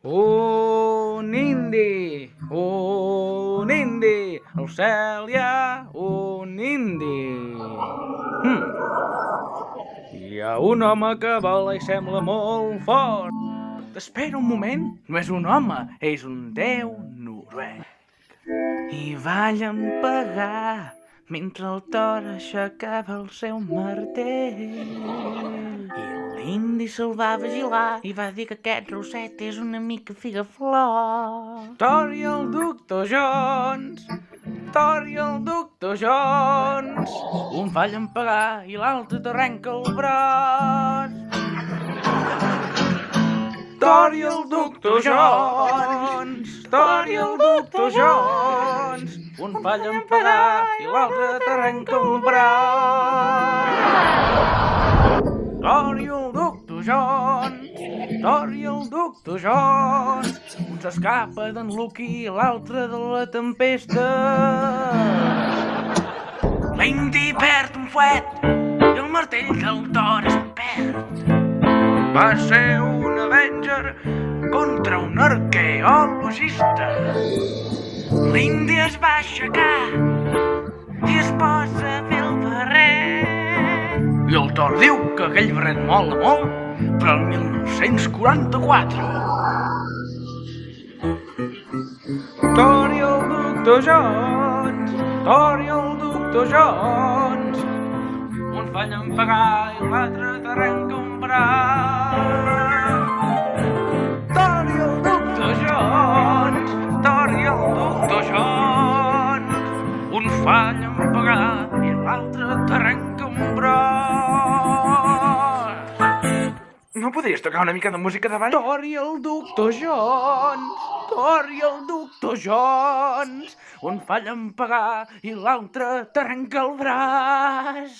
Un indi, al cel hi ha un indi. Hi ha un home que vola i sembla molt fort. Espera un moment, no és un home, és un déu noruec. I va llampegar mentre el toro aixecava el seu martell. I l'indi se'l va vigilar i va dir que aquest rosset és una mica figaflor. Thor i el doctor Jones, Thor i el doctor Jones, un fa llampegar i l'altre t'arrenca el braç. Thor i el doctor Jones, Thor i el doctor Jones, un fa llampegar i l'altre t'arrenca el braç. Thor i el doctor Jones, Thor i el doctor Jones, un s'escapa d'en Loki i l'altre de la tempesta. L'indi perd un fuet i el martell del Thor es perd. Va ser un Avenger contra un arqueologista. L'indi es va aixecar i es posa a fer el barret. I el Thor diu que aquell barret mola molt, però el 1944. Thor i el doctor Jones, Thor i el doctor Jones, un fa llampegar i l'altre t'arrenca un braç. Thor i el doctor Jones, Thor i el doctor Jones, un fa llampegar i l'altre t'arrenca un braç. No podries tocar una mica de música de ball? Thor i el doctor Jones, Thor i el doctor Jones, un fa llampegar i l'altre t'arrenca el braç.